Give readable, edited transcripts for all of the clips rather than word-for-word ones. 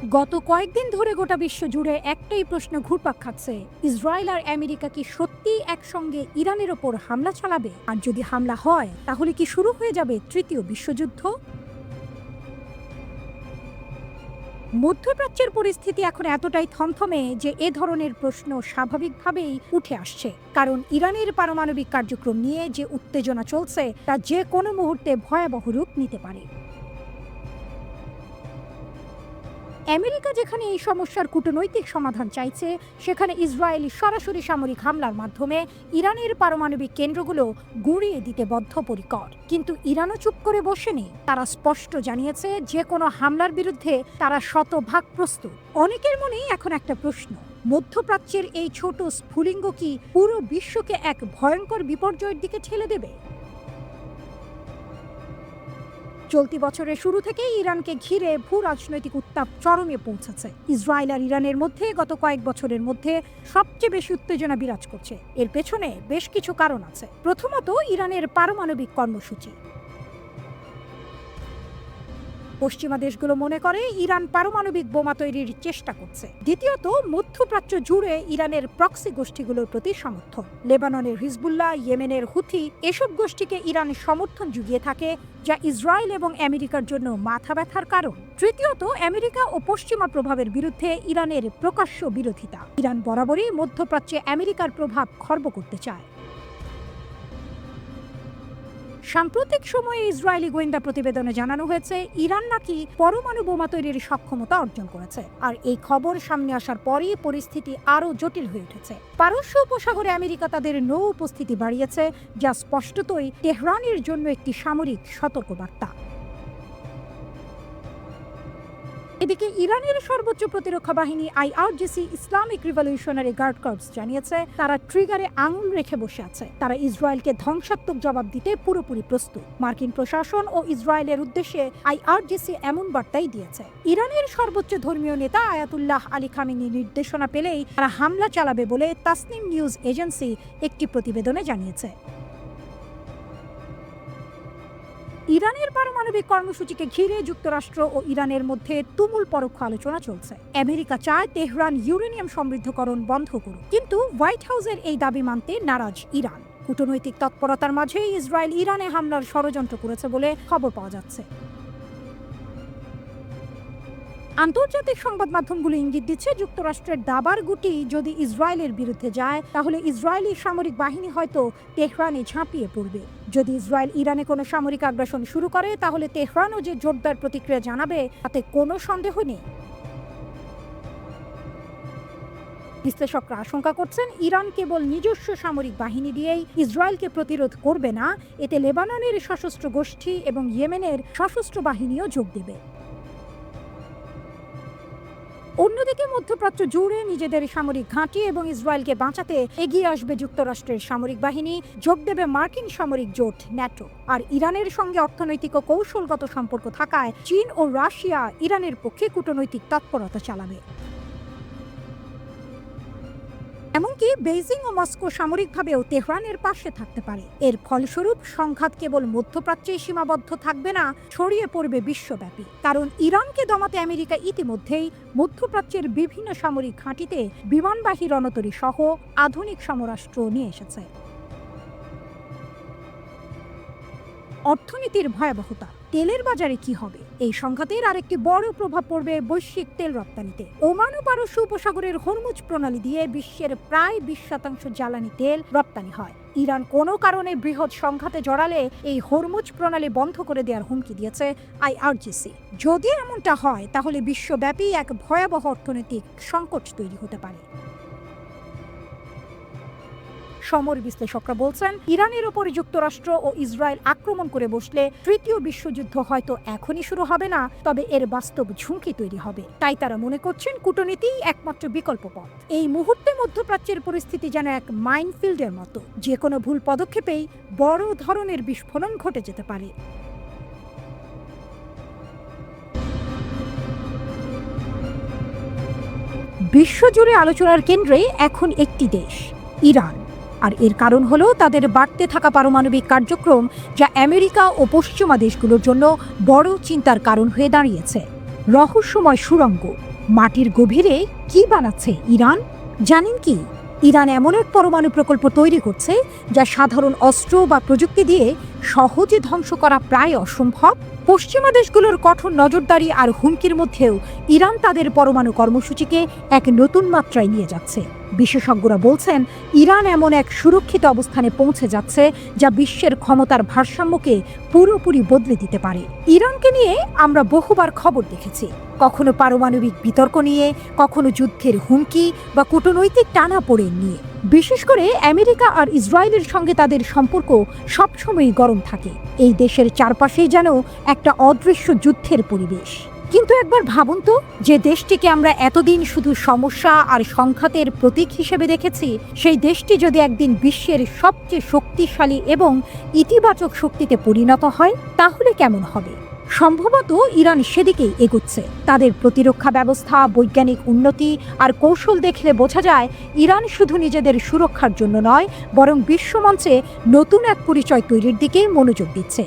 গত কয়েকদিন ধরে গোটা বিশ্ব জুড়ে একটাই প্রশ্ন ঘুরপাক খাচ্ছে, ইসরায়েল আর আমেরিকা কি সত্যি একসঙ্গে ইরানের ওপর হামলা চালাবে? আর যদি হামলা হয় তাহলে কি শুরু হয়ে যাবে তৃতীয় বিশ্বযুদ্ধ? মধ্যপ্রাচ্যের পরিস্থিতি এখন এতটাই থমথমে যে এ ধরনের প্রশ্ন স্বাভাবিকভাবেই উঠে আসছে, কারণ ইরানের পারমাণবিক কার্যক্রম নিয়ে যে উত্তেজনা চলছে তা যে কোনো মুহূর্তে ভয়াবহ রূপ নিতে পারে। আমেরিকা যেখানে এই সমস্যার কূটনৈতিক সমাধান চাইছে, সেখানে ইসরায়েলি সরাসরি সামরিক হামলার মাধ্যমে ইরানের পারমাণবিক কেন্দ্রগুলো গুঁড়িয়ে দিতে বদ্ধপরিকর। কিন্তু ইরানও চুপ করে বসেনি, তারা স্পষ্ট জানিয়েছে যে কোনো হামলার বিরুদ্ধে তারা শতভাগ প্রস্তুত। অনেকের মনেই এখন একটা প্রশ্ন, মধ্যপ্রাচ্যের এই ছোট স্ফুলিঙ্গ কি পুরো বিশ্বকে এক ভয়ঙ্কর বিপর্যয়ের দিকে ঠেলে দেবে? চলতি বছরের শুরু থেকেই ইরানকে ঘিরে ভূ রাজনৈতিক উত্তাপ চরমে পৌঁছেছে। ইসরায়েল আর ইরানের মধ্যে গত কয়েক বছরের মধ্যে সবচেয়ে বেশি উত্তেজনা বিরাজ করছে। এর পেছনে বেশ কিছু কারণ আছে। প্রথমত, ইরানের পারমাণবিক কর্মসূচি। পশ্চিমা দেশগুলো মনে করে ইরান পারমাণবিক বোমা তৈরির চেষ্টা করছে। দ্বিতীয়ত, মধ্যপ্রাচ্য জুড়ে ইরানের প্রক্সি গোষ্ঠীগুলোর প্রতি সমর্থন। লেবাননের হিজবুল্লাহ, ইয়েমেনের হুথি, এসব গোষ্ঠীকে ইরান সমর্থন জুগিয়ে থাকে, যা ইসরায়েল এবং আমেরিকার জন্য মাথা ব্যথার কারণ। তৃতীয়ত, আমেরিকা ও পশ্চিমা প্রভাবের বিরুদ্ধে ইরানের প্রকাশ্য বিরোধিতা। ইরান বরাবরই মধ্যপ্রাচ্যে আমেরিকার প্রভাব খর্ব করতে চায়। সাম্প্রতিক সময়ে ইসরায়েলি গোয়েন্দা প্রতিবেদনে জানানো হয়েছে ইরান নাকি পরমাণু বোমা তৈরির সক্ষমতা অর্জন করেছে। আর এই খবর সামনে আসার পরই পরিস্থিতি আরও জটিল হয়ে উঠেছে। পারস্য উপসাগরে আমেরিকা তাদের নৌ উপস্থিতি বাড়িয়েছে, যা স্পষ্টতই তেহরানের জন্য একটি সামরিক সতর্কবার্তা। এদিকে ইরানের সর্বোচ্চ প্রতিরক্ষা বাহিনী IRGC Islamic revolutionary guard corps জানিয়েছে তারা ট্রিগারে আঙুল রেখে বসে আছে। তারা ইসরায়েলকে ধ্বংসাত্মক জবাব দিতে পুরোপুরি প্রস্তুত। মার্কিন প্রশাসন ও ইসরায়েলের উদ্দেশ্যে আইআরজিসি এমন বার্তাই দিয়েছে। ইরানের সর্বোচ্চ ধর্মীয় নেতা আয়াতুল্লাহ আলী খামেনি নির্দেশনা পেলেই তারা হামলা চালাবে বলে তাসনিম নিউজ এজেন্সি একটি প্রতিবেদনে জানিয়েছে। ইরানের পারমাণবিক কর্মসূচিকে ঘিরে যুক্তরাষ্ট্র ও ইরানের মধ্যে তুমুল পরোক্ষ আলোচনা চলছে। আমেরিকা চায় তেহরান ইউরেনিয়াম সমৃদ্ধকরণ বন্ধ করুক, কিন্তু হোয়াইট হাউসের এই দাবি মানতে নারাজ ইরান। কূটনৈতিক তৎপরতার মাঝেই ইসরায়েল ইরানে হামলার ষড়যন্ত্র করেছে বলে খবর পাওয়া যাচ্ছে। আন্তর্জাতিক সংবাদ মাধ্যমগুলো ইঙ্গিত দিচ্ছে যুক্তরাষ্ট্রের দাবার গুটি যদি ইসরায়েলের বিরুদ্ধে যায়, তাহলে ইসরায়েলি সামরিক বাহিনী হয়তো তেহরানে ঝাঁপিয়ে পড়বে। যদি ইসরায়েল ইরানে কোনো সামরিক আগ্রাসন শুরু করে, তাহলে তেহরানও যে জোরদার প্রতিক্রিয়া জানাবে তাতে কোনো সন্দেহ নেই। বিশ্লেষকরা আশঙ্কা করছেন ইরান কেবল নিজস্ব সামরিক বাহিনী দিয়েই ইসরায়েলকে প্রতিরোধ করবে না, এতে লেবাননের সশস্ত্র গোষ্ঠী এবং ইয়েমেনের সশস্ত্র বাহিনীও যোগ দেবে। অন্যদিকে মধ্যপ্রাচ্য জুড়ে নিজেদের সামরিক ঘাঁটি এবং ইসরায়েলকে বাঁচাতে এগিয়ে আসবে যুক্তরাষ্ট্রের সামরিক বাহিনী, যোগ দেবে মার্কিন সামরিক জোট ন্যাটো। আর ইরানের সঙ্গে অর্থনৈতিক ও কৌশলগত সম্পর্ক থাকায় চীন ও রাশিয়া ইরানের পক্ষে কূটনৈতিক তৎপরতা চালাবে। এমনকি বেইজিং ও মস্কো সামরিকভাবেও তেহরানের পাশে থাকতে পারে। এর ফলস্বরূপ সংঘাত কেবল মধ্যপ্রাচ্যেই সীমাবদ্ধ থাকবে না, ছড়িয়ে পড়বে বিশ্বব্যাপী। কারণ ইরানকে দমাতে আমেরিকা ইতিমধ্যেই মধ্যপ্রাচ্যের বিভিন্ন সামরিক ঘাঁটিতে বিমানবাহী রণতরী সহ আধুনিক সমরাস্ত্র নিয়ে এসেছে। অর্থনীতির ভয়াবহতা, তেলের বাজারে কি হবে? এই সংঘাতের আরেকটি বড় প্রভাব পড়বে বৈশ্বিক তেল রপ্তানিতে। ওমান ও পারস্য উপসাগরের হরমুজ প্রণালী দিয়ে বিশ্বের প্রায় 20% জ্বালানি তেল রপ্তানি হয়। ইরান কোনো কারণে বৃহৎ সংঘাতে জড়ালে এই হরমুজ প্রণালী বন্ধ করে দেওয়ার হুমকি দিয়েছে আইআরজিসি। যদি এমনটা হয়, তাহলে বিশ্বব্যাপী এক ভয়াবহ অর্থনৈতিক সংকট তৈরি হতে পারে। সমর বিশ্লেষকরা বলছেন ইরানের ওপর যুক্তরাষ্ট্র ও ইসরায়েল আক্রমণ করে বসলে তৃতীয় বিশ্বযুদ্ধ হয়তো এখনই শুরু হবে না, তবে এর বাস্তব ঝুঁকি তৈরি হবে। তাই তারা মনে করছেন কূটনীতিই একমাত্র বিকল্প পথ। এই মুহূর্তে মধ্যপ্রাচ্যের পরিস্থিতি যেন এক মাইনফিল্ডের মতো, যে কোনো ভুল পদক্ষেপেই বড় ধরনের বিস্ফোরণ ঘটে যেতে পারে। বিশ্বজুড়ে আলোচনার কেন্দ্রে এখন একটি দেশ, ইরান। আর এর কারণ হলো তাদের বাড়তে থাকা পারমাণবিক কার্যক্রম, যা আমেরিকা ও পশ্চিমা দেশগুলোর জন্য বড় চিন্তার কারণ হয়ে দাঁড়িয়েছে। রহস্যময় সুড়ঙ্গ, মাটির গভীরে কি বানাচ্ছে ইরান জানেন কি? ইরান এমন এক পরমাণু প্রকল্প তৈরি করছে যা সাধারণ অস্ত্র বা প্রযুক্তি দিয়ে সহজে ধ্বংস করা প্রায় অসম্ভব। পশ্চিমা দেশগুলোর কঠোর নজরদারি আর হুমকির মধ্যেও ইরান তাদের পরমাণু কর্মসূচিকে এক নতুন মাত্রায় নিয়ে যাচ্ছে। বিশেষজ্ঞরা বলছেন ইরান এমন এক সুরক্ষিত অবস্থানে পৌঁছে যাচ্ছে যা বিশ্বের ক্ষমতার ভারসাম্যকে পুরোপুরি বদলে দিতে পারে। ইরানকে নিয়ে আমরা বহুবার খবর দেখেছি, কখনো পারমাণবিক বিতর্ক নিয়ে, কখনো যুদ্ধের হুমকি বা কূটনৈতিক টানাপোড়েন নিয়ে। বিশেষ করে আমেরিকা আর ইসরায়েলের সঙ্গে তাদের সম্পর্ক সবসময়ই গরম থাকে। এই দেশের চারপাশেই যেন একটা অদৃশ্য যুদ্ধের পরিবেশ। কিন্তু একবার ভাবুন তো, যে দেশটিকে আমরা এতদিন শুধু সমস্যা আর সংঘাতের প্রতীক হিসেবে দেখেছি, সেই দেশটি যদি একদিন বিশ্বের সবচেয়ে শক্তিশালী এবং ইতিবাচক শক্তিতে পরিণত হয়, তাহলে কেমন হবে? সম্ভবত ইরান সেদিকেই এগুচ্ছে। তাদের প্রতিরক্ষা ব্যবস্থা, বৈজ্ঞানিক উন্নতি আর কৌশল দেখলে বোঝা যায় ইরান শুধু নিজেদের সুরক্ষার জন্য নয়, বরং বিশ্বমঞ্চে নতুন এক পরিচয় তৈরির দিকে মনোযোগ দিচ্ছে।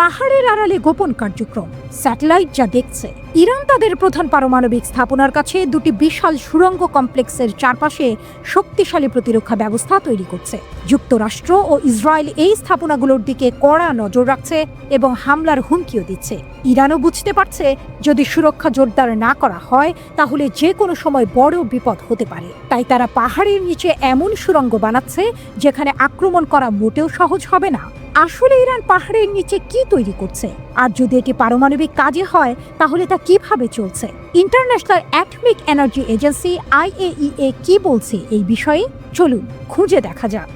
পাহাড়ের আড়ালে গোপন কার্যক্রম, স্যাটেলাইট যা দেখছে। ইরান তাদের প্রধান পারমাণবিক স্থাপনার কাছে দুটি বিশাল সুড়ঙ্গ কমপ্লেক্সের চারপাশে শক্তিশালী প্রতিরক্ষা ব্যবস্থা তৈরি করছে। যুক্তরাষ্ট্র ও ইসরায়েল এই স্থাপনাগুলোর দিকে কড়া নজর রাখছে এবং হামলার হুমকিও দিচ্ছে। ইরানও বুঝতে পারছে যদি সুরক্ষা জোরদার না করা হয় তাহলে যে কোনো সময় বড় বিপদ হতে পারে। তাই তারা পাহাড়ের নিচে এমন সুড়ঙ্গ বানাচ্ছে যেখানে আক্রমণ করা মোটেও সহজ হবে না। আসলে ইরান পাহাড়ের নিচে কি তৈরি করছে, আর যদি এটি পারমাণবিক কাজে হয় তাহলে তা কিভাবে চলছে? International atomic energy agency IAEA কি বলছে এই বিষয়ে, চলুন খুঁজে দেখা যাক।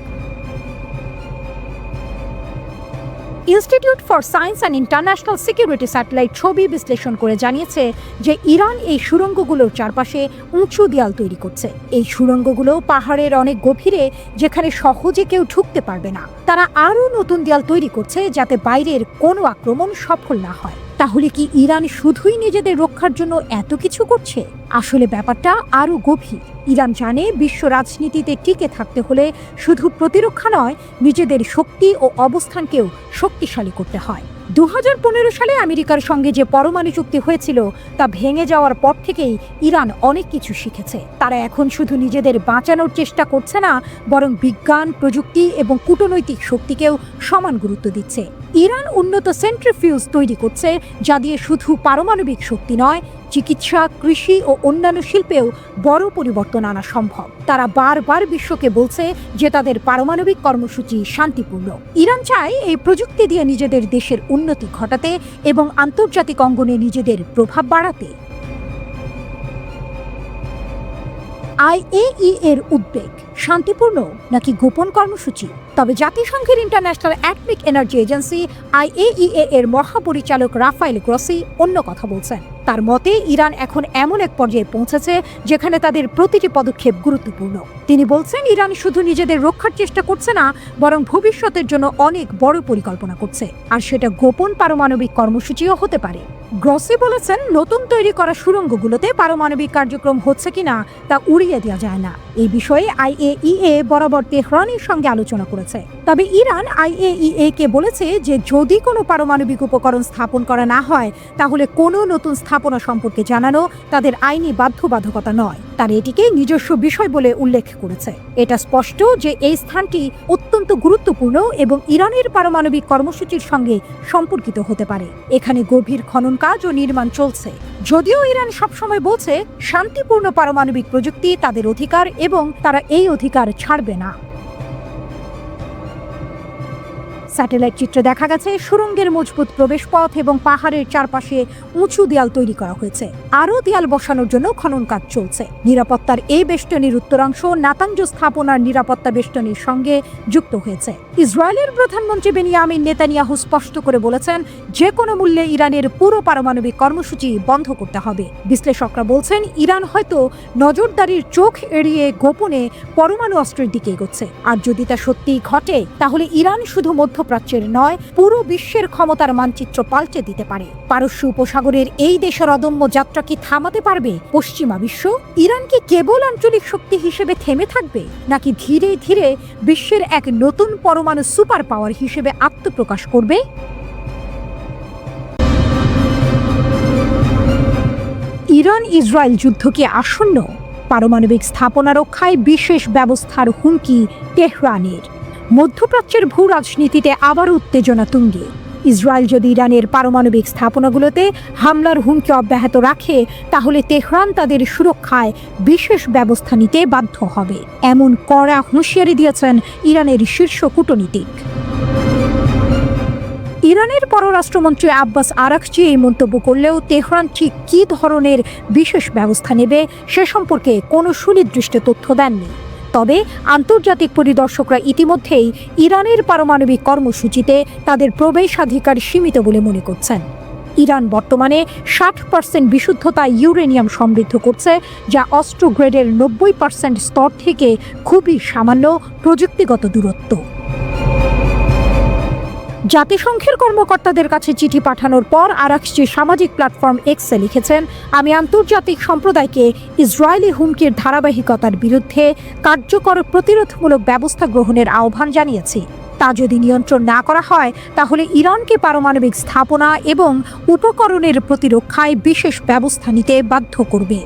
Institute for science and international security satellite ছবি বিশ্লেষণ করে জানিয়েছে যে ইরান এই সুড়ঙ্গগুলোর চারপাশে উঁচু দেয়াল তৈরি করছে। এই সুড়ঙ্গগুলো পাহাড়ের অনেক গভীরে, যেখানে সহজে কেউ ঢুকতে পারবে না। তারা আরও নতুন দেয়াল তৈরি করছে যাতে বাইরের কোনো আক্রমণ সফল না হয়। তাহলে কি ইরান শুধুই নিজেদের রক্ষার জন্য এত কিছু করছে? আসলে ব্যাপারটা আরও গভীর। ইরান জানে বিশ্ব রাজনীতিতে টিকে থাকতে হলে শুধু প্রতিরক্ষা নয়, নিজেদের শক্তি ও অবস্থানকেও শক্তিশালী করতে হয়। 2015 সালে আমেরিকার সঙ্গে যে পরমাণু চুক্তি হয়েছিল তা ভেঙে যাওয়ার পর থেকেই ইরান অনেক কিছু শিখেছে। তারা এখন শুধু নিজেদের বাঁচানোর চেষ্টা করছে না, বরং বিজ্ঞান, প্রযুক্তি এবং কূটনৈতিক শক্তিকেও সমান গুরুত্ব দিচ্ছে। ইরান উন্নত সেন্ট্রিফিউজ তৈরি করছে যা দিয়ে শুধু পারমাণবিক শক্তি নয়, চিকিৎসা, কৃষি ও অন্যান্য শিল্পেও বড় পরিবর্তন আনা সম্ভব। তারা বারবার বিশ্বকে বলছে যে তাদের পারমাণবিক কর্মসূচি শান্তিপূর্ণ। ইরান চায় এই প্রযুক্তি দিয়ে নিজেদের দেশের উন্নতি ঘটাতে এবং আন্তর্জাতিক অঙ্গনে নিজেদের প্রভাব বাড়াতে। IAEA এর উদ্বেগ শান্তিপূর্ণ নাকি গোপন কর্মসূচি? তবে জাতিসংঘের international atomic energy agency IAEA এর মহাপরিচালক রাফায়েল গ্রসি অন্য কথা বলছেন। তার মতে ইরান এখন এমন এক পর্যায়ে পৌঁছেছে যেখানে তাদের প্রতিটি পদক্ষেপ গুরুত্বপূর্ণ। তিনি বলছেন ইরান শুধু নিজেদের রক্ষার চেষ্টা করছে না, বরং ভবিষ্যতের জন্য অনেক বড় পরিকল্পনা করছে, আর সেটা গোপন পারমাণবিক কর্মসূচিও হতে পারে। গ্রসি বলেছেন নতুন তৈরি করা সুড়ঙ্গগুলোতে পারমাণবিক কার্যক্রম হচ্ছে কিনা তা উড়িয়ে দেওয়া যায় না। এই বিষয়ে IAEA বরাবর তেহরানের সঙ্গে আলোচনা করেছে। তবে ইরান IAEA কে বলেছে যে যদি কোনো পারমাণবিক উপকরণ স্থাপন করা না হয় তাহলে কোনো নতুন স্থাপনা সম্পর্কে জানানো তাদের আইনি বাধ্যবাধকতা নয়। তার এটিকে নিজস্ব বিষয় বলে উল্লেখ করেছে। এটা স্পষ্ট যে এই স্থানটি অত্যন্ত গুরুত্বপূর্ণ এবং ইরানের পারমাণবিক কর্মসূচির সঙ্গে সম্পর্কিত হতে পারে। এখানে গভীর খনন কাজ ও নির্মাণ চলছে। যদিও ইরান সবসময় বলছে শান্তিপূর্ণ পারমাণবিক প্রযুক্তি তাদের অধিকার এবং তারা এই অধিকার ছাড়বে না। স্যাটেলাইট চিত্রে দেখা গেছে সুড়ঙ্গের মজবুত প্রবেশপথ এবং পাহাড়ের চারপাশে উঁচু দেয়াল তৈরি করা হয়েছে। আরও দেয়াল বসানোর জন্য খনন কাজ চলছে। নিরাপত্তার এই বেষ্টনীর উত্তরাংশ নাতাঞ্জ স্থাপনার নিরাপত্তা বেষ্টনীর সঙ্গে যুক্ত হয়েছে। ইসরায়েলের প্রধানমন্ত্রী বেনিয়ামিন নেতানিয়াহু স্পষ্ট করে বলেছেন যে কোনো মূল্যে ইরানের পুরো পারমাণবিক কর্মসূচি বন্ধ করতে হবে। বিশ্লেষকরা বলছেন ইরান হয়তো নজরদারির চোখ এড়িয়ে গোপনে পরমাণু অস্ত্রের দিকে এগোচ্ছে। আর যদি তা সত্যিই ঘটে তাহলে ইরান শুধু মধ্যপ্রাচ্যের নয়, পুরো বিশ্বের ক্ষমতার মানচিত্র পাল্টে দিতে পারে। পারস্য উপসাগরের এই দেশের অদম্য যাত্রা কি থামাতে পারবে পশ্চিমা বিশ্ব? ইরান কি কেবল আঞ্চলিক শক্তি হিসেবে থেমে থাকবে, নাকি ধীরে ধীরে বিশ্বের এক নতুন পরমাণু সুপার পাওয়ার হিসেবে আত্মপ্রকাশ করবে? ইরান ইসরায়েল যুদ্ধ কি আসন্ন? পারমাণবিক স্থাপনা রক্ষায় বিশেষ ব্যবস্থার হুমকি তেহরানের। মধ্যপ্রাচ্যের ভূ রাজনীতিতে আবার উত্তেজনা তুঙ্গে। ইসরায়েল যদি ইরানের পারমাণবিক স্থাপনাগুলোতে হামলার হুমকি অব্যাহত রাখে, তাহলে তেহরান তাদের সুরক্ষায় বিশেষ ব্যবস্থা নিতে বাধ্য হবে, এমন কড়া হুঁশিয়ারি দিয়েছেন ইরানের শীর্ষ কূটনীতিক। ইরানের পররাষ্ট্রমন্ত্রী আব্বাস আরাকচি এই মন্তব্য করলেও তেহরান ঠিক কী ধরনের বিশেষ ব্যবস্থা নেবে সে সম্পর্কে কোনো সুনির্দিষ্ট তথ্য দেননি। তবে আন্তর্জাতিক পরিদর্শকরা ইতিমধ্যেই ইরানের পারমাণবিক কর্মসূচিতে তাদের প্রবেশাধিকার সীমিত বলে মনে করছেন। ইরান বর্তমানে 60% বিশুদ্ধতা ইউরেনিয়াম সমৃদ্ধ করছে, যা অস্ত্র গ্রেডের 90% স্তর থেকে খুবই সামান্য প্রযুক্তিগত দূরত্ব। জাতিসংঘের কর্মকর্তাদের কাছে চিঠি পাঠানোর পর আরাকচি সামাজিক প্ল্যাটফর্ম এক্সে লিখেছেন, আমি আন্তর্জাতিক সম্প্রদায়কে ইসরায়েলি হুমকির ধারাবাহিকতার বিরুদ্ধে কার্যকর প্রতিরোধমূলক ব্যবস্থা গ্রহণের আহ্বান জানিয়েছি। তা যদি নিয়ন্ত্রণ না করা হয়, তাহলে ইরানকে পারমাণবিক স্থাপনা এবং উপকরণের প্রতিরক্ষায় বিশেষ ব্যবস্থা নিতে বাধ্য করবে।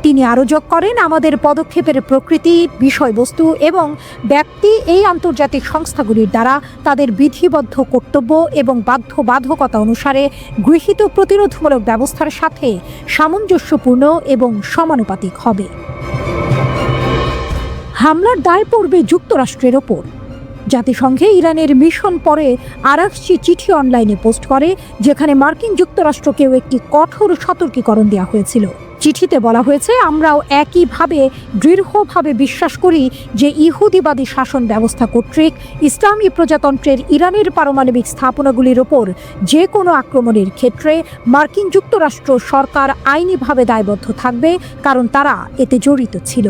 তিনি আরও যোগ করেন, আমাদের পদক্ষেপের প্রকৃতি, বিষয়বস্তু এবং ব্যক্তি এই আন্তর্জাতিক সংস্থাগুলির দ্বারা তাদের বিধিবদ্ধ কর্তব্য এবং বাধ্যবাধকতা অনুসারে গৃহীত প্রতিরোধমূলক ব্যবস্থার সাথে সামঞ্জস্যপূর্ণ এবং সমানুপাতিক হবে। হামলার দায় পড়বে যুক্তরাষ্ট্রের ওপর। জাতিসংঘে ইরানের মিশন পরে আরাকচি চিঠি অনলাইনে পোস্ট করে, যেখানে মার্কিন যুক্তরাষ্ট্রকেও একটি কঠোর সতর্কীকরণ দেওয়া হয়েছিল। চিঠিতে বলা হয়েছে, আমরাও একইভাবে দৃঢ়ভাবে বিশ্বাস করি যে ইহুদিবাদী শাসন ব্যবস্থা কর্তৃক ইসলামী প্রজাতন্ত্রের ইরানের পারমাণবিক স্থাপনাগুলির ওপর যে কোনো আক্রমণের ক্ষেত্রে মার্কিন যুক্তরাষ্ট্র সরকার আইনিভাবে দায়বদ্ধ থাকবে, কারণ তারা এতে জড়িত ছিল।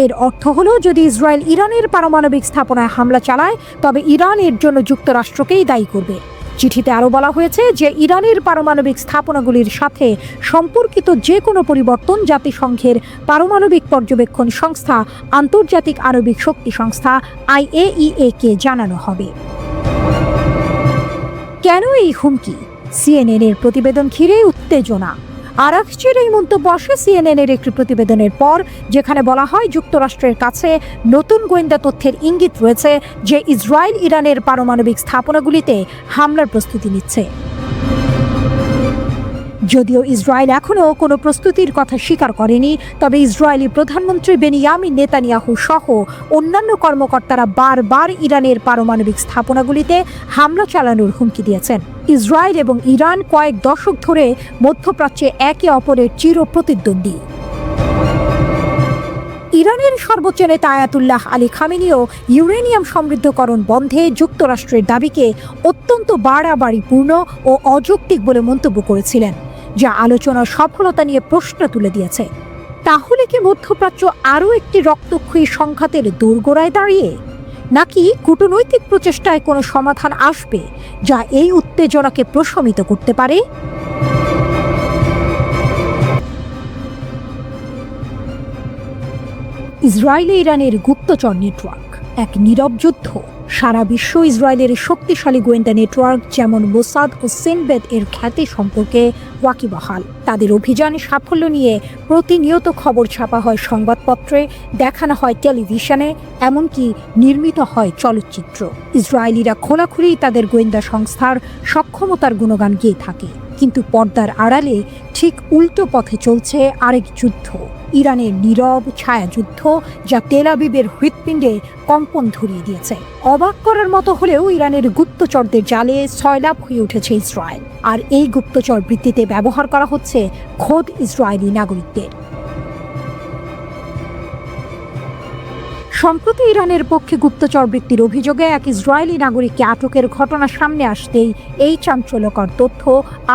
এর অর্থ হলো, যদি ইসরায়েল ইরানের পারমাণবিক স্থাপনায় হামলা চালায়, তবে ইরান এর জন্য যুক্তরাষ্ট্রকেই দায়ী করবে। চিঠিতে আরও বলা হয়েছে যে ইরানের পারমাণবিক স্থাপনাগুলির সাথে সম্পর্কিত যে কোনো পরিবর্তন জাতিসংঘের পারমাণবিক পর্যবেক্ষণ সংস্থা আন্তর্জাতিক আণবিক শক্তি সংস্থা IAEA কে জানানো হবে। কেন এই হুমকি? CNN এর প্রতিবেদন ঘিরে উত্তেজনা। আরাকচির এই মন্তব্য আসে CNN এর একটি প্রতিবেদনের পর, যেখানে বলা হয় যুক্তরাষ্ট্রের কাছে নতুন গোয়েন্দা তথ্যের ইঙ্গিত রয়েছে যে ইসরায়েল ইরানের পারমাণবিক স্থাপনাগুলিতে হামলার প্রস্তুতি নিচ্ছে। যদিও ইসরায়েল এখনও কোনো প্রস্তুতির কথা স্বীকার করেনি, তবে ইসরায়েলি প্রধানমন্ত্রী বেনিয়ামিন নেতানিয়াহু সহ অন্যান্য কর্মকর্তারা বারবার ইরানের পারমাণবিক স্থাপনাগুলিতে হামলা চালানোর হুমকি দিয়েছেন। ইসরায়েল এবং ইরান কয়েক দশক ধরে মধ্যপ্রাচ্যে একে অপরের চির প্রতিদ্বন্দ্বী। ইরানের সর্বোচ্চ নেতা আয়াতুল্লাহ আলী খামেনিও ইউরেনিয়াম সমৃদ্ধকরণ বন্ধে যুক্তরাষ্ট্রের দাবিকে অত্যন্ত বাড়াবাড়িপূর্ণ ও অযৌক্তিক বলে মন্তব্য করেছিলেন, যা আলোচনার সফলতা নিয়ে প্রশ্ন তুলে দিয়েছে। তাহলে কি মধ্যপ্রাচ্য আরও একটি রক্তক্ষয়ী সংঘাতের দোরগোড়ায় দাঁড়িয়ে, নাকি কূটনৈতিক প্রচেষ্টায় কোনো সমাধান আসবে যা এই উত্তেজনাকে প্রশমিত করতে পারে? ইসরায়েলে ইরানের গুপ্তচর নেটওয়ার্ক এক নীরব যুদ্ধ। সারা বিশ্ব ইসরায়েলের শক্তিশালী গোয়েন্দা নেটওয়ার্ক যেমন মোসাদ ও সিনবেদ এর খ্যাতি সম্পর্কে ওয়াকিবহাল। তাদের অভিযানে সাফল্য নিয়ে প্রতিনিয়ত খবর ছাপা হয় সংবাদপত্রে, দেখানো হয় টেলিভিশনে, এমনকি নির্মিত হয় চলচ্চিত্র। ইসরায়েলিরা খোলাখুলি তাদের গোয়েন্দা সংস্থার সক্ষমতার গুণগান গেয়ে থাকে, কিন্তু পর্দার আড়ালে ঠিক উল্টো পথে চলছে আরেক যুদ্ধ, ইরানের নীরব ছায়াযুদ্ধ, যা তেল আবিবের হৃৎপিণ্ডে কম্পন ধরিয়ে দিয়েছে। অবাক করার মতো হলেও ইরানের গুপ্তচরদের জালে সয়লাভ হয়ে উঠেছে ইসরায়েল, আর এই গুপ্তচর বৃত্তিতে ব্যবহার করা হচ্ছে খোদ ইসরায়েলি নাগরিকদের। সম্প্রতি ইরানের পক্ষে গুপ্তচর বৃত্তির অভিযোগে এক ইসরায়েলি নাগরিককে আটকের ঘটনা সামনে আসতেই এই চাঞ্চল্যকর তথ্য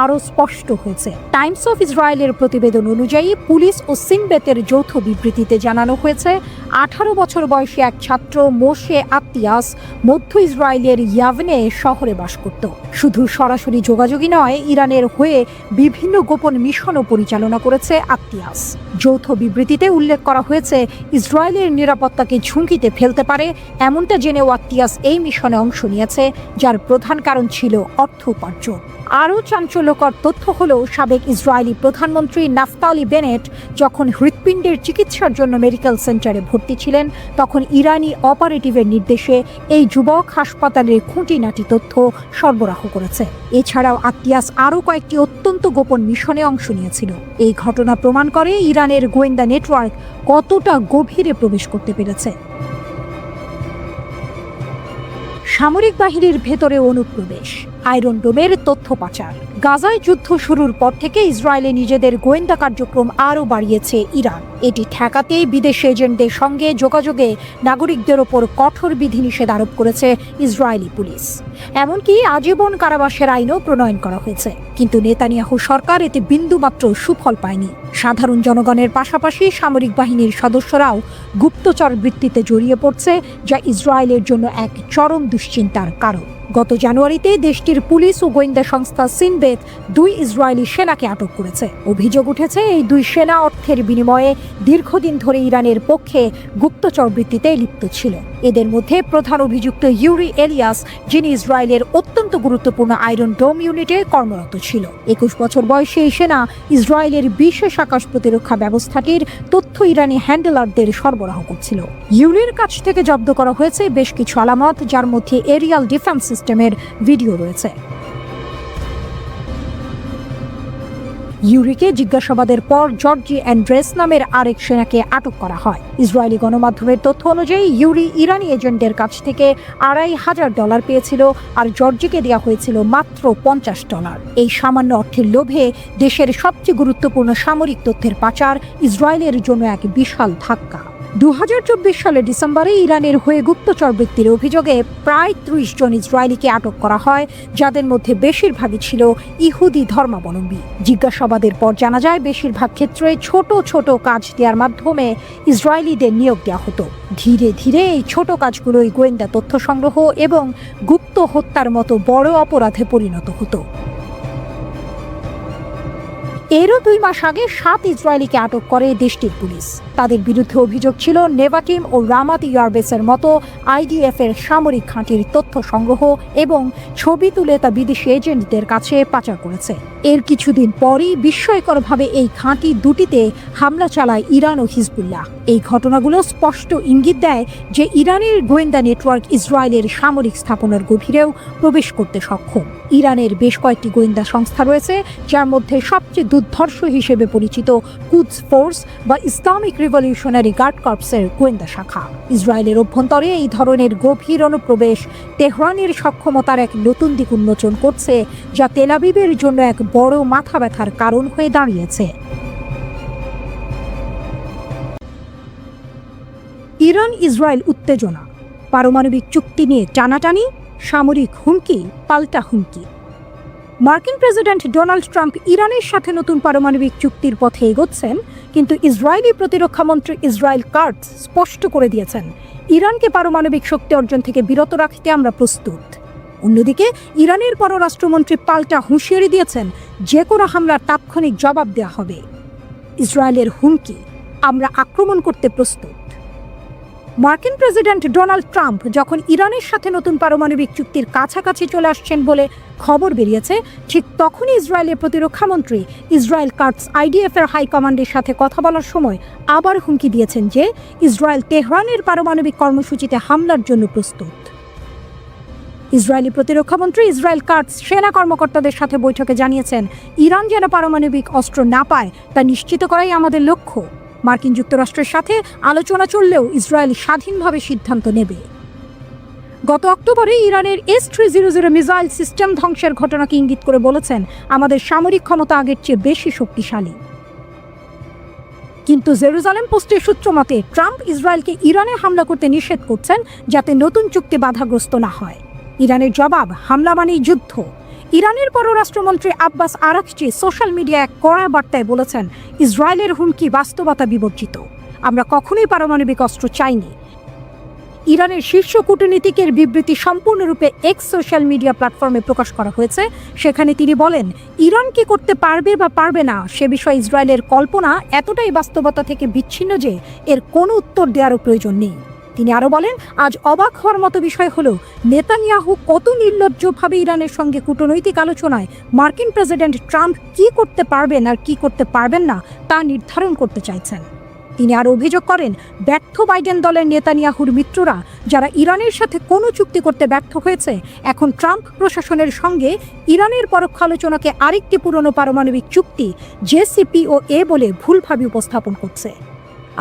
আরও স্পষ্ট হয়েছে। টাইমস অফ ইসরায়েলের প্রতিবেদন অনুযায়ী পুলিশ ও সিনবেতের যৌথ বিবৃতিতে জানানো হয়েছে, 18 বছর বয়সী এক ছাত্র মোশে আত্তিয়াস মধ্য ইসরায়েলের ইয়াভনে শহরে বাস করত। শুধু সরাসরি যোগাযোগই নয়, ইরানের হয়ে বিভিন্ন গোপন মিশনও পরিচালনা করেছে আত্তিয়াস। যৌথ বিবৃতিতে উল্লেখ করা হয়েছে, ইসরায়েলের নিরাপত্তাকে ঝুঁকিতে ফেলতে পারে এমনটা জেনেও আত্তিয়াস এই মিশনে অংশ নিয়েছে, যার প্রধান কারণ ছিল অর্থ উপার্জন। আরও চাঞ্চল্যকর তথ্য হল, সাবেক ইসরায়েলি প্রধানমন্ত্রী নাফতালি বেনেট যখন হৃৎপিণ্ডের চিকিৎসার জন্য মেডিকেল সেন্টারে ভর্তি ছিলেন, তখন ইরানি অপারেটিভের নির্দেশে এই যুবক হাসপাতালের খুঁটিনাটি তথ্য সরবরাহ করেছে। এছাড়াও আত্তিয়াস আরও কয়েকটি অত্যন্ত গোপন মিশনে অংশ নিয়েছিল। এই ঘটনা প্রমাণ করে ইরানের গোয়েন্দা নেটওয়ার্ক কতটা গভীরে প্রবেশ করতে পেরেছে। সামরিক বাহিনীর ভেতরে অনুপ্রবেশ, আয়রন ডোমের তথ্য পাচার। গাজায় যুদ্ধ শুরুর পর থেকে ইসরায়েলে নিজেদের গোয়েন্দা কার্যক্রম আরও বাড়িয়েছে ইরান। এটি ঠেকাতে বিদেশি এজেন্টদের সঙ্গে যোগাযোগে নাগরিকদের ওপর কঠোর বিধিনিষেধ আরোপ করেছে ইসরায়েলি পুলিশ। এমনকি আজীবন কারাবাসের আইনও প্রণয়ন করা হয়েছে। কিন্তু নেতানিয়াহু সরকার এতে বিন্দুমাত্র সুফল পায়নি। সাধারণ জনগণের পাশাপাশি সামরিক বাহিনীর সদস্যরাও গুপ্তচর বৃত্তিতে জড়িয়ে পড়ছে, যা ইসরায়েলের জন্য এক চরম দুশ্চিন্তার কারণ। গত জানুয়ারিতে দেশটির পুলিশ ও গোয়েন্দা সংস্থা সিনবেত 2 ইসরায়েলি সেনাকে আটক করেছে। অভিযোগ উঠেছে, এই 2 সেনা অর্থের বিনিময়ে দীর্ঘদিন ধরে ইরানের পক্ষে গুপ্তচর বৃত্তিতে লিপ্ত ছিল। এদের মধ্যে প্রধান অভিযুক্ত ইউরি এলিয়াস, যিনি ইসরায়েলের অত্যন্ত গুরুত্বপূর্ণ আয়রন ডোম ইউনিটে কর্মরত ছিল। 21 বছর বয়সী এই সেনা ইসরায়েলের বিশেষ আকাশ প্রতিরক্ষা ব্যবস্থাটির তথ্য ইরানি হ্যান্ডলারদের সরবরাহ করছিল। ইউরির কাছ থেকে জব্দ করা হয়েছে বেশ কিছু আলামত, যার মধ্যে এরিয়াল ডিফেন্স সিস্টেমের ভিডিও রয়েছে। ইউরিকে জিজ্ঞাসাবাদের পর জর্জি অ্যান্ড্রেস নামের আরেক সেনাকে আটক করা হয়। ইসরায়েলি গণমাধ্যমের তথ্য অনুযায়ী ইউরি ইরানি এজেন্টদের কাছ থেকে $2,500 পেয়েছিল, আর জর্জিকে দেওয়া হয়েছিল মাত্র $50। এই সামান্য অর্থের লোভে দেশের সবচেয়ে গুরুত্বপূর্ণ সামরিক তথ্যের পাচার ইসরায়েলের জন্য এক বিশাল ধাক্কা। 2024 সালের ডিসেম্বরে ইরানের হয়ে গুপ্তচর বৃত্তির অভিযোগে প্রায় 30 জন ইসরায়েলিকে আটক করা হয়, যাদের মধ্যে বেশিরভাগই ছিল ইহুদি ধর্মাবলম্বী। জিজ্ঞাসাবাদের পর জানা যায়, বেশিরভাগ ক্ষেত্রে ছোট ছোট কাজ দেওয়ার মাধ্যমে ইসরায়েলিদের নিয়োগ দেওয়া হতো। ধীরে ধীরে এই ছোট কাজগুলোই গোয়েন্দা তথ্য সংগ্রহ এবং গুপ্ত হত্যার মতো বড় অপরাধে পরিণত হতো। এরও 2 মাস আগে 7 ইসরায়েলিকে আটক করে দেশটির পুলিশ। তাদের বিরুদ্ধে অভিযোগ ছিল নেভাটিম ও রামাত ইয়ারবেসের মতো আইডিএফ এর সামরিক ঘাঁটির তথ্য সংগ্রহ এবং ছবি তুলে তা বিদেশি এজেন্টদের কাছে পাচার করেছে। এর কিছুদিন পরই বিস্ময়করভাবে এই ঘাঁটি দুটিতে হামলা চালায় ইরান ও হিজবুল্লাহ। এই ঘটনাগুলো স্পষ্ট ইঙ্গিত দেয় যে ইরানের গোয়েন্দা নেটওয়ার্ক ইসরায়েলের সামরিক স্থাপনার গভীরেও প্রবেশ করতে সক্ষম। ইরানের বেশ কয়েকটি গোয়েন্দা সংস্থা রয়েছে, যার মধ্যে সবচেয়ে দুর্ধর্ষ হিসেবে পরিচিত কুদস ফোর্স বা ইসলামিক রিভলিউশনারি গার্ড কর্পসের গোয়েন্দা শাখা। ইসরায়েলের অভ্যন্তরে এই ধরনের গভীর অনুপ্রবেশ তেহরানের সক্ষমতার এক নতুন দিক উন্মোচন করছে, যা তেল আবিবের জন্য এক বড় মাথা ব্যথার কারণ হয়ে দাঁড়িয়েছে। ইরান ইসরায়েল উত্তেজনা, পারমাণবিক চুক্তি নিয়ে টানাটানি, সামরিক হুমকি পাল্টা হুমকি। মার্কিন প্রেসিডেন্ট ডোনাল্ড ট্রাম্প ইরানের সাথে নতুন পারমাণবিক চুক্তির পথে এগোচ্ছেন, কিন্তু ইসরায়েলি প্রতিরক্ষামন্ত্রী ইসরায়েল কাটজ স্পষ্ট করে দিয়েছেন, ইরানকে পারমাণবিক শক্তি অর্জন থেকে বিরত রাখতে আমরা প্রস্তুত। অন্যদিকে ইরানের পররাষ্ট্রমন্ত্রী পাল্টা হুঁশিয়ারি দিয়েছেন, যে কোনো হামলার তাৎক্ষণিক জবাব দেওয়া হবে। ইসরায়েলের হুমকি, আমরা আক্রমণ করতে প্রস্তুত। মার্কিন প্রেসিডেন্ট ডোনাল্ড ট্রাম্প যখন ইরানের সাথে নতুন পারমাণবিক চুক্তির কাছাকাছি চলে আসছেন বলে খবর বেরিয়েছে, ঠিক তখনই ইসরায়েলের প্রতিরক্ষামন্ত্রী ইসরায়েল কাটজ আইডিএফ এর হাইকমান্ডের সাথে কথা বলার সময় আবার হুমকি দিয়েছেন যে ইসরায়েল তেহরানের পারমাণবিক কর্মসূচিতে হামলার জন্য প্রস্তুত। ইসরায়েলি প্রতিরক্ষামন্ত্রী ইসরায়েল কাটজ সেনা কর্মকর্তাদের সাথে বৈঠকে জানিয়েছেন, ইরান যেন পারমাণবিক অস্ত্র না পায় তা নিশ্চিত করাই আমাদের লক্ষ্য। মার্কিন যুক্তরাষ্ট্রের সাথে আলোচনা চললেও ইসরায়েল স্বাধীনভাবে সিদ্ধান্ত নেবে। গত অক্টোবরে ইরানের S-300 মিসাইল সিস্টেম ধ্বংসের ঘটনাকে ইঙ্গিত করে বলেছেন, আমাদের সামরিক ক্ষমতা আগের চেয়ে বেশি শক্তিশালী। কিন্তু জেরুজালেম পোস্টের সূত্র মতে ট্রাম্প ইসরায়েলকে ইরানে হামলা করতে নিষেধ করছেন, যাতে নতুন চুক্তি বাধাগ্রস্ত না হয়। ইরানের জবাব, হামলা মানেই যুদ্ধ। ইরানের পররাষ্ট্রমন্ত্রী আব্বাস আরাকচি সোশ্যাল মিডিয়ায় এক কড়া বার্তায় বলেছেন, ইসরায়েলের হুমকি বাস্তবতা বিবর্জিত। আমরা কখনোই পারমাণবিক অস্ত্র চাইনি। ইরানের শীর্ষ কূটনীতিকের বিবৃতি সম্পূর্ণরূপে এক্স সোশ্যাল মিডিয়া প্ল্যাটফর্মে প্রকাশ করা হয়েছে। সেখানে তিনি বলেন, ইরান কি করতে পারবে বা পারবে না সে বিষয়ে ইসরায়েলের কল্পনা এতটাই বাস্তবতা থেকে বিচ্ছিন্ন যে এর কোনো উত্তর দেওয়ারও প্রয়োজন নেই। তিনি আরও বলেন, আজ অবাক হওয়ার মতো বিষয় হলো নেতানিয়াহু কত নির্লজ্জভাবে ইরানের সঙ্গে কূটনৈতিক আলোচনায় মার্কিন প্রেসিডেন্ট ট্রাম্প কি করতে পারবেন আর কি করতে পারবেন না তা নির্ধারণ করতে চাইছেন। তিনি আরও অভিযোগ করেন, ব্যর্থ বাইডেন দলের নেতানিয়াহুর মিত্ররা যারা ইরানের সাথে কোনো চুক্তি করতে ব্যর্থ হয়েছে, এখন ট্রাম্প প্রশাসনের সঙ্গে ইরানের পরোক্ষ আলোচনাকে আরেকটি পুরনো পারমাণবিক চুক্তি JCPOA বলে ভুলভাবে উপস্থাপন করছে।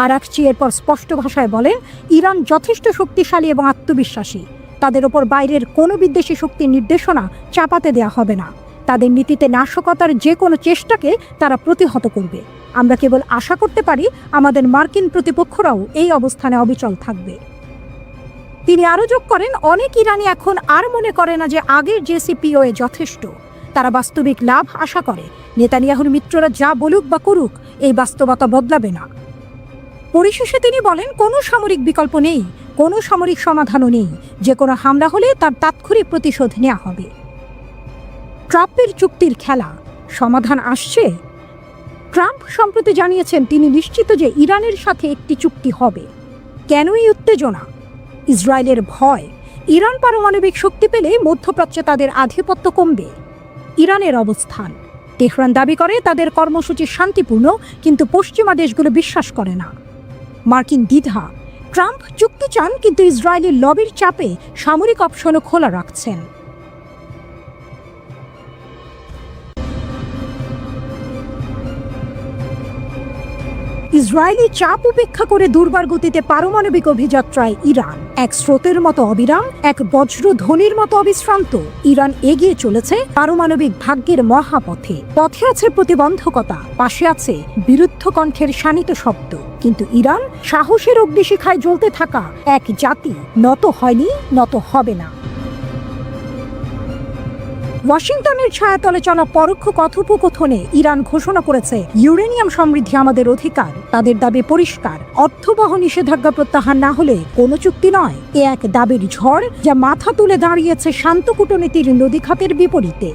আরাকচি এরপর স্পষ্ট ভাষায় বলেন, ইরান যথেষ্ট শক্তিশালী এবং আত্মবিশ্বাসী। তাদের ওপর বাইরের কোনো বিদ্বেষী শক্তির নির্দেশনা চাপাতে দেয়া হবে না। তাদের নীতিতে নাশকতার যে কোনো চেষ্টাকে তারা প্রতিহত করবে। আমরা কেবল আশা করতে পারি আমাদের মার্কিন প্রতিপক্ষরাও এই অবস্থানে অবিচল থাকবে। তিনি আরও যোগ করেন, অনেক ইরানি এখন আর মনে করে না যে আগের JCPOA যথেষ্ট। তারা বাস্তবিক লাভ আশা করে। নেতানিয়াহুর মিত্ররা যা বলুক বা করুক, এই বাস্তবতা বদলাবে না। পরিশেষে তিনি বলেন, কোনো সামরিক বিকল্প নেই, কোনো সামরিক সমাধানও নেই। যে কোনো হামলা হলে তার তাৎক্ষণিক প্রতিশোধ নেওয়া হবে। ট্রাম্পের চুক্তির খেলা, সমাধান আসছে। ট্রাম্প সম্প্রতি জানিয়েছেন তিনি নিশ্চিত যে ইরানের সাথে একটি চুক্তি হবে। কেন এই উত্তেজনা? ইসরায়েলের ভয়, ইরান পারমাণবিক শক্তি পেলে মধ্যপ্রাচ্যে তাদের আধিপত্য কমবে। ইরানের অবস্থান, তেহরান দাবি করে তাদের কর্মসূচি শান্তিপূর্ণ, কিন্তু পশ্চিমা দেশগুলো বিশ্বাস করে না। মার্কিন দ্বিধা, ট্রাম্প চুক্তি চান কিন্তু ইসরায়েলের লবির চাপে সামরিক অপশনও খোলা রাখছেন। ইসরায়েলি চাপ উপেক্ষা করে দুর্বার গতিতে পারমাণবিক অভিযাত্রায় ইরান, এক স্রোতের মতো অবিরাম, এক বজ্রধ্বনির মতো অবিশ্রান্ত। ইরান এগিয়ে চলেছে পারমাণবিক ভাগ্যের মহাপথে। পথে আছে প্রতিবন্ধকতা, পাশে আছে বিরুদ্ধ কণ্ঠের শানিত শব্দ, কিন্তু ইরান সাহসের অগ্নিশিখায় জ্বলতে থাকা এক জাতি, নত হয়নি, নত হবে না। ওয়াশিংটনের ছায়াতলে চলা পরোক্ষ কথোপকথনে ইরান ঘোষণা করেছে, ইউরেনিয়াম সমৃদ্ধি আমাদের অধিকার। তাদের দাবি পরিষ্কার, অর্থবহ নিষেধাজ্ঞা প্রত্যাহার না হলে কোনো চুক্তি নয়। এ এক দাবির ঝড় যা মাথা তুলে দাঁড়িয়েছে শান্ত কূটনীতির নদীখাতের বিপরীতে।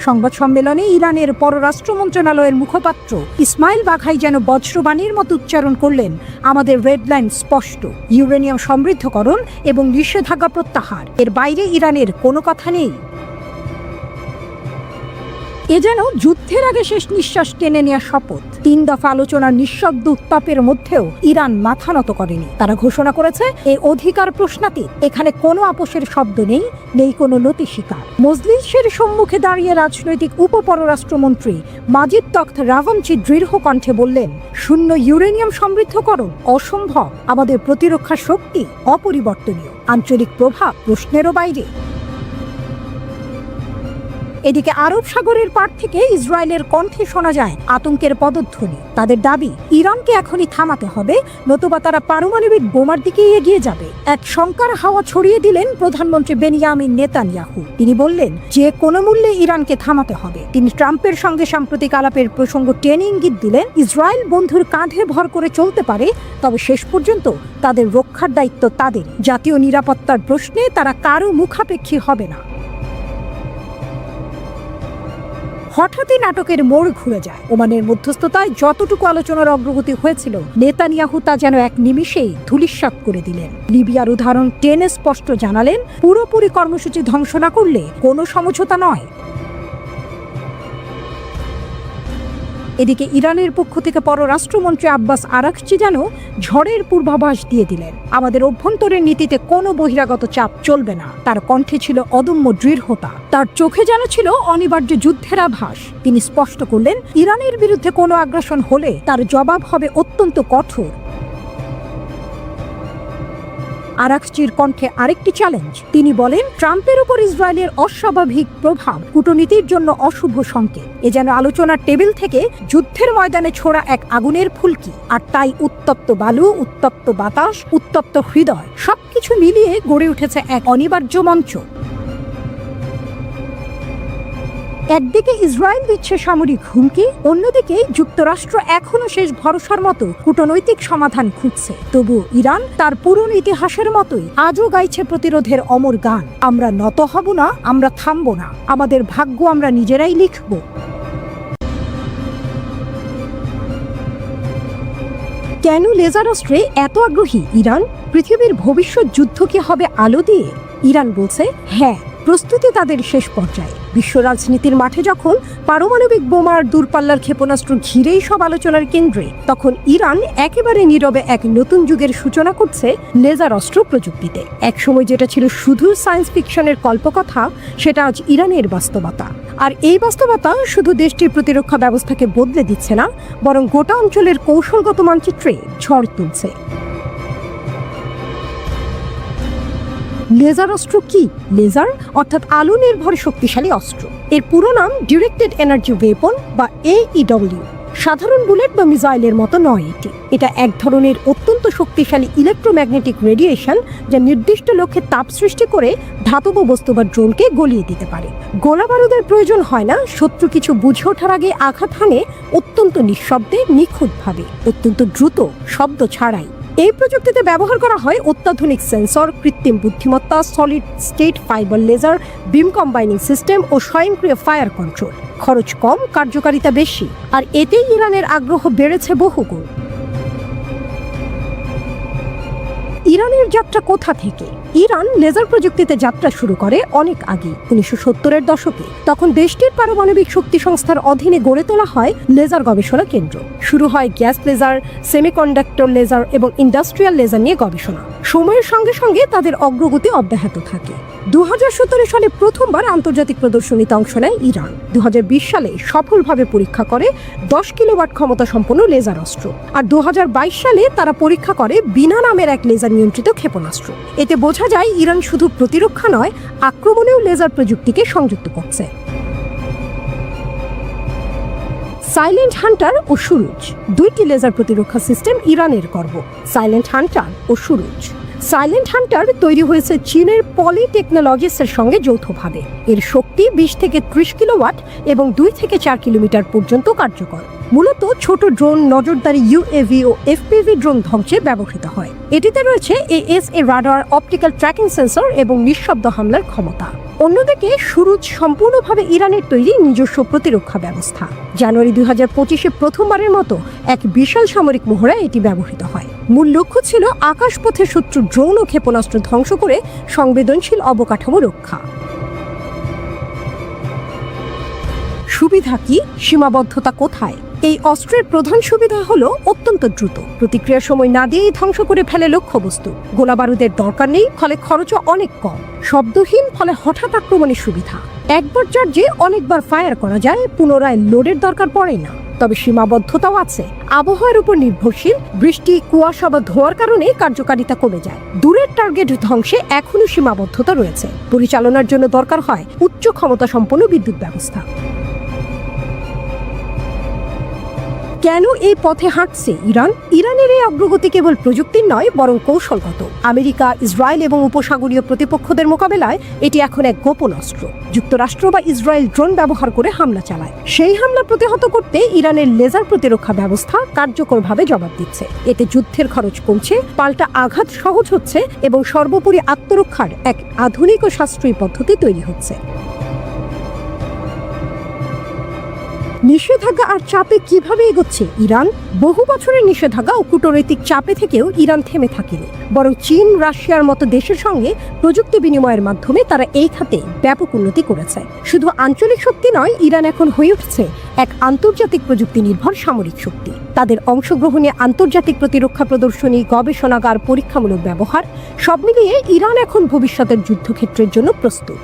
সংবাদ সম্মেলনে ইরানের পররাষ্ট্র মন্ত্রণালয়ের মুখপাত্র ইসমাইল বাঘাই যেন বজ্রবাণীর মতো উচ্চারণ করলেন, আমাদের রেডলাইন স্পষ্ট, ইউরেনিয়াম সমৃদ্ধকরণ এবং নিষেধাজ্ঞা প্রত্যাহার, এর বাইরে ইরানের কোনো কথা নেই। এ যেন যুদ্ধের আগে শেষ নিঃশ্বাস টেনে নেওয়া শপথ। 3 দফা আলোচনার নিঃশব্দ উত্তাপের মধ্যেও ইরান মাথা নত করেনি। তারা ঘোষণা করেছে, এই অধিকার প্রশ্নাতীত, এখানে কোনো আপোষের শব্দ নেই, নেই কোনো নতি স্বীকার। মজলিসের সম্মুখে দাঁড়িয়ে রাজনৈতিক উপপররাষ্ট্রমন্ত্রী মাজিদ তখত রাভানচি দৃঢ় কণ্ঠে বললেন, শূন্য ইউরেনিয়াম সমৃদ্ধকরণ অসম্ভব। আমাদের প্রতিরক্ষা শক্তি অপরিবর্তনীয়, আঞ্চলিক প্রভাব প্রশ্নেরও বাইরে। এদিকে আরব সাগরের পার থেকে ইসরায়েলের কণ্ঠে শোনা যায় আতঙ্কের পদধ্বনি। তাদের দাবি, ইরানকে এখনই থামাতে হবে, নতুবা তারা পারমাণবিক বোমার দিকে এগিয়ে যাবে। এক শঙ্কার হাওয়া ছড়িয়ে দিলেন প্রধানমন্ত্রী বেনিয়ামিন নেতানিয়াহু। তিনি বললেন, যে কোনো মূল্যে ইরানকে থামাতে হবে। তিনি ট্রাম্পের সঙ্গে সাম্প্রতিক আলাপের প্রসঙ্গ টেনে ইঙ্গিত দিলেন, ইসরায়েল বন্ধুর কাঁধে ভর করে চলতে পারে, তবে শেষ পর্যন্ত তাদের রক্ষার দায়িত্ব তাদের। জাতীয় নিরাপত্তার প্রশ্নে তারা কারো মুখাপেক্ষী হবে না। হঠাৎই নাটকের মোড় ঘুরে যায়। ওমানের মধ্যস্থতায় যতটুকু আলোচনার অগ্রগতি হয়েছিল, নেতানিয়াহু তা যেন এক নিমিষেই ধূলিসাৎ করে দিলেন। লিবিয়ার উদাহরণ টেনে স্পষ্ট জানালেন, পুরোপুরি কর্মসূচি ধ্বংস না করলে কোনো সমঝোতা নয়। এদিকে ইরানের পক্ষ থেকে পররাষ্ট্রমন্ত্রী আব্বাস আরাকচি যেন ঝড়ের পূর্বাভাস দিয়ে দিলেন, আমাদের অভ্যন্তরীণ নীতিতে কোনো বহিরাগত চাপ চলবে না। তার কণ্ঠে ছিল অদম্য দৃঢ়তা, তার চোখে যেন ছিল অনিবার্য যুদ্ধের আভাস। তিনি স্পষ্ট করলেন, ইরানের বিরুদ্ধে কোনো আগ্রাসন হলে তার জবাব হবে অত্যন্ত কঠোর। আরাকচির কণ্ঠে আরেকটি চ্যালেঞ্জ। তিনি বলেন, ট্রাম্পের উপর ইসরায়েলের অস্বাভাবিক প্রভাব কূটনীতির জন্য অশুভ সংকেত। এ যেন আলোচনার টেবিল থেকে যুদ্ধের ময়দানে ছোড়া এক আগুনের ফুলকি। আর তাই উত্তপ্ত বালু, উত্তপ্ত বাতাস, উত্তপ্ত হৃদয় সবকিছু মিলিয়ে গড়ে উঠেছে এক অনিবার্য মঞ্চ। একদিকে ইসরায়েল দিচ্ছে সামরিক হুমকি, অন্যদিকে যুক্তরাষ্ট্র এখনো শেষ ভরসার মতো কূটনৈতিক সমাধান খুঁজছে। তবু ইরান তার পুরনো ইতিহাসের মতোই আজও গাইছে প্রতিরোধের অমর গান। আমরা নত হব না, আমরা থামব না, আমাদের ভাগ্য আমরা নিজেরাই লিখব। কেন লেজার অস্ত্রে এত আগ্রহী ইরান? পৃথিবীর ভবিষ্যৎ যুদ্ধ কি হবে আলো দিয়ে? ইরান বলছে হ্যাঁ, প্রস্তুতি তাদের শেষ পর্যায়ে। বিশ্ব রাজনীতির মাঠে যখন পারমাণবিক বোমার দূরপাল্লার ক্ষেপণাস্ত্র ঘিরেই সব আলোচনার কেন্দ্রে, তখন ইরান একেবারে নীরবে এক নতুন যুগের সূচনা করছে লেজার অস্ত্র প্রযুক্তিতে। একসময় যেটা ছিল শুধু সায়েন্স ফিকশনের কল্পকথা, সেটা আজ ইরানের বাস্তবতা। আর এই বাস্তবতা শুধু দেশটির প্রতিরক্ষা ব্যবস্থাকে বদলে দিচ্ছে না, বরং গোটা অঞ্চলের কৌশলগত মানচিত্রে ঝড় তুলছে। লেজার অস্ত্র কি? লেজার অর্থাৎ আলো নির্ভর শক্তিশালী অস্ত্র। এর পুরো নাম ডিরেক্টেড এনার্জি ওয়েপন বা AEW। সাধারণ বুলেট বা মিসাইলের মতো নয় এটা এক ধরনের অত্যন্ত শক্তিশালী ইলেকট্রোম্যাগনেটিক রেডিয়েশন, যা নির্দিষ্ট লক্ষ্যে তাপ সৃষ্টি করে ধাতব বস্তু বা ড্রোনকে গলিয়ে দিতে পারে। গোলা বারুদের প্রয়োজন হয় না, শত্রু কিছু বুঝে ওঠার আগে আঘাত হানে অত্যন্ত নিঃশব্দে, নিখুঁতভাবে, অত্যন্ত দ্রুত, শব্দ ছাড়াই। এই প্রযুক্তিতে ব্যবহার করা হয় অত্যাধুনিক সেন্সর, কৃত্রিম বুদ্ধিমত্তা, সলিড স্টেট ফাইবার লেজার, বিম কম্বাইনিং সিস্টেম ও স্বয়ংক্রিয় ফায়ার কন্ট্রোল। খরচ কম, কার্যকারিতা বেশি, আর এতেই ইরানের আগ্রহ বেড়েছে বহুগুণ। ইরানের যাত্রা কোথা থেকে? ইরান লেজার প্রযুক্তিতে যাত্রা শুরু করে অনেক আগে, 1970-এর দশকে। তখন দেশটির পারমাণবিক শক্তি সংস্থার অধীনে গড়ে তোলা হয় লেজার গবেষণা কেন্দ্র। শুরু হয় গ্যাস লেজার, সেমিকন্ডাক্টর লেজার এবং ইন্ডাস্ট্রিয়াল লেজার নিয়ে গবেষণা। সময়ের সঙ্গে সঙ্গে তাদের অগ্রগতি অব্যাহত থাকে। 2017 সালে প্রথমবার আন্তর্জাতিক প্রদর্শনীতে অংশ নেয় ইরান। 2020 সালে সফলভাবে পরীক্ষা করে 10 কিলোওয়াট ক্ষমতা সম্পন্ন লেজার অস্ত্র। আর 2022 সালে তারা পরীক্ষা করে বিনা নামের এক লেজার নিয়ন্ত্রিত ক্ষেপণাস্ত্র। এতে বোঝা যায় ইরান শুধু প্রতিরক্ষা নয়, আক্রমণেও লেজার প্রযুক্তিকে সংযুক্ত করছে। সাইলেন্ট হান্টার ও সুরুজ, দুইটি লেজার প্রতিরক্ষা সিস্টেম ইরানের গর্ব। সাইলেন্ট হান্টার ও সুরুজ। সাইলেন্ট হান্টার তৈরি হয়েছে চীনের পলি টেকনোলজিসের সঙ্গে যৌথভাবে। এর শক্তি 20 থেকে 30 কিলোওয়াট এবং 2 থেকে 4 কিলোমিটার পর্যন্ত কার্যকর। মূলত ছোট ড্রোন, নজরদারি UAV ও FPV ড্রোন ধ্বংসে ব্যবহৃত হয়। এটিতে রয়েছে AESA radar, optical tracking sensor এবং নিঃশব্দ হামলার ক্ষমতা। অন্যদিকে সুরুজ সম্পূর্ণভাবে ইরানের তৈরি নিজস্ব প্রতিরক্ষা ব্যবস্থা। জানুয়ারি 2025-এ প্রথমবারের মতো এক বিশাল সামরিক মহড়ায় এটি ব্যবহৃত হয়। মূল লক্ষ্য ছিল আকাশপথে শত্রু ড্রোন ও ক্ষেপণাস্ত্র ধ্বংস করে সংবেদনশীল অবকাঠামো রক্ষা। সুবিধা কি? সীমাবদ্ধতা কোথায়? এই অস্ত্রের প্রধান সুবিধা হলো অত্যন্ত দ্রুত প্রতিক্রিয়ার সময় না দিয়েই ধ্বংস করে ফেলে লক্ষ্যবস্তু। গোলা বারুদের দরকার নেই, ফলে খরচও অনেক কম। শব্দহীন, ফলে হঠাৎ আক্রমণের সুবিধা। একবার চার্জে অনেকবার ফায়ার করা যায়, পুনরায় লোডের দরকার পড়ে না। তবে সীমাবদ্ধতাও আছে। আবহাওয়ার উপর নির্ভরশীল, বৃষ্টি, কুয়াশা বা ধোঁয়ার কারণে কার্যকারিতা কমে যায়। দূরের টার্গেট ধ্বংসে এখনও সীমাবদ্ধতা রয়েছে। পরিচালনার জন্য দরকার হয় উচ্চ ক্ষমতা সম্পন্ন বিদ্যুৎ ব্যবস্থা। কেন এই পথে হাঁটছে ইরান? ইরানের এই অগ্রগতি কেবল প্রযুক্তির নয়, বরং কৌশলগত। আমেরিকা, ইসরায়েল এবং উপসাগরীয় প্রতিপক্ষদের মোকাবেলায় এটি এখন এক গোপন অস্ত্র। যুক্তরাষ্ট্র বা ইসরায়েল ড্রোন ব্যবহার করে হামলা চালায়। সেই হামলা প্রতিহত করতে ইরানের লেজার প্রতিরক্ষা ব্যবস্থা কার্যকরভাবে জবাব দিচ্ছে। এতে যুদ্ধের খরচ কমছে, পাল্টা আঘাত সহজ হচ্ছে এবং সর্বোপরি আত্মরক্ষার এক আধুনিক ও সাশ্রয়ী পদ্ধতি তৈরি হচ্ছে। নিষেধাজ্ঞা আর চাপে কিভাবে এগোচ্ছে ইরান? বহু বছরের নিষেধাজ্ঞা ও কূটনৈতিক চাপে থেকেও ইরান থেমে থাকেনি, বরং চীন, রাশিয়ার মতো দেশের সঙ্গে প্রযুক্তি বিনিময়ের মাধ্যমে তারা এই খাতে ব্যাপক উন্নতি করেছে। শুধু আঞ্চলিক শক্তি নয়, ইরান এখন হয়ে উঠছে এক আন্তর্জাতিক প্রযুক্তি নির্ভর সামরিক শক্তি। তাদের অংশগ্রহণে আন্তর্জাতিক প্রতিরক্ষা প্রদর্শনী, গবেষণাগার, পরীক্ষামূলক ব্যবহার, সব মিলিয়ে ইরান এখন ভবিষ্যতের যুদ্ধক্ষেত্রের জন্য প্রস্তুত।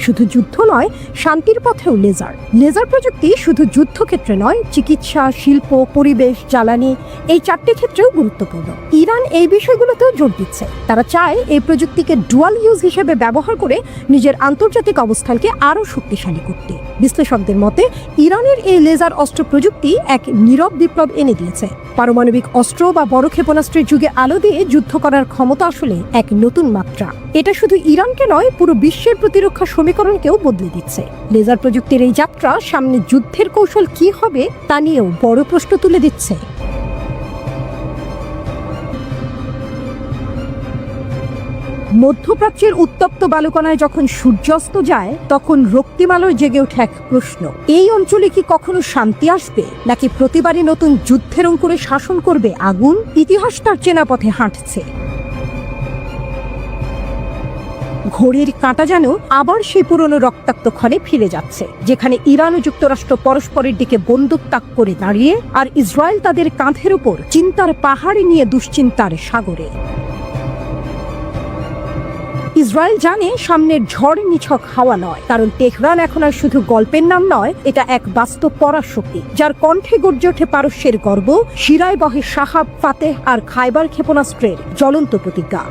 শুধু যুদ্ধ নয়, শান্তির পথেও লেজার। লেজার প্রযুক্তি শুধু যুদ্ধক্ষেত্রে নয়, চিকিৎসা, শিল্প, পরিবেশ, জ্বালানি, এই 4টি ক্ষেত্রেও গুরুত্বপূর্ণ। ইরান এই বিষয়গুলোতেও জোর দিচ্ছে। তারা চায় এই প্রযুক্তিকে ডুয়াল ইউজ হিসেবে ব্যবহার করে নিজের আন্তর্জাতিক অবস্থানকে আরও শক্তিশালী করতে। বিশ্লেষকদের মতে ইরানের এই লেজার অস্ত্র প্রযুক্তি এক নীরব বিপ্লব এনে দিয়েছে। পারমাণবিক অস্ত্র বা বড় ক্ষেপণাস্ত্রের যুগে আলো দিয়ে যুদ্ধ করার ক্ষমতা আসলে এক নতুন মাত্রা। এটা শুধু ইরানকে নয়, পুরো বিশ্বের প্রতিরক্ষা সমীকরণকেও বদলে দিচ্ছে। লেজার প্রযুক্তির এই যাত্রা সামনে যুদ্ধের কৌশল কি হবে তা নিয়েও বড় প্রশ্ন তুলে দিচ্ছে। মধ্যপ্রাচ্যের উত্তপ্ত বালুকণায় যখন সূর্যাস্ত যায়, তখন রক্তিমালয় জেগে ওঠে এক প্রশ্ন: এই অঞ্চলে কি কখনো শান্তি আসবে, নাকি প্রতিবারই নতুন যুদ্ধের অঙ্কুরে শাসন করবে আগুন? ইতিহাস তার চেনা পথে হাঁটছে। ঘড়ির কাঁটা যেন আবার সেই পুরনো রক্তাক্ত ক্ষণে ফিরে যাচ্ছে, যেখানে ইরান ও যুক্তরাষ্ট্র পরস্পরের দিকে বন্দুক তাক করে দাঁড়িয়ে, আর ইসরায়েল তাদের কাঁধের উপর চিন্তার পাহাড়ে নিয়ে দুশ্চিন্তার সাগরে। ইসরায়েল জানে সামনের ঝড় নিছক হাওয়া নয়, কারণ তেহরান এখন আর শুধু গল্পের নাম নয়, এটা এক বাস্তব পরাশক্তি, যার কণ্ঠে গর্জে ওঠে পারস্যের গর্ব, শিরায় বহে সাহাব, ফাতেহ আর খায়বার ক্ষেপণাস্ত্রের জ্বলন্ত প্রতিজ্ঞা।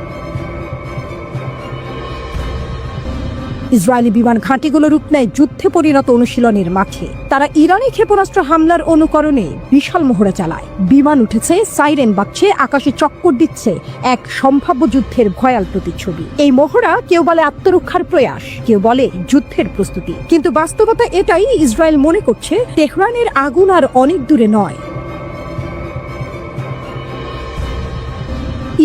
ইসরায়েলি বিমান ঘাঁটিগুলো রূপ নেয় যুদ্ধে পরিণত অনুশীলনের মাঠে। তারা ইরানি ক্ষেপণাস্ত্র হামলার অনুকরণে বিশাল মহড়া চালায়। বিমান উঠেছে, সাইরেন বাজছে, আকাশে চক্কর দিচ্ছে, এক সম্ভাব্য যুদ্ধের ভয়াল প্রতিচ্ছবি। এই মহড়া কেউ বলে আত্মরক্ষার প্রয়াস, কেউ বলে যুদ্ধের প্রস্তুতি, কিন্তু বাস্তবতা এটাই। ইসরায়েল মনে করছে তেহরানের আগুন আর অনেক দূরে নয়।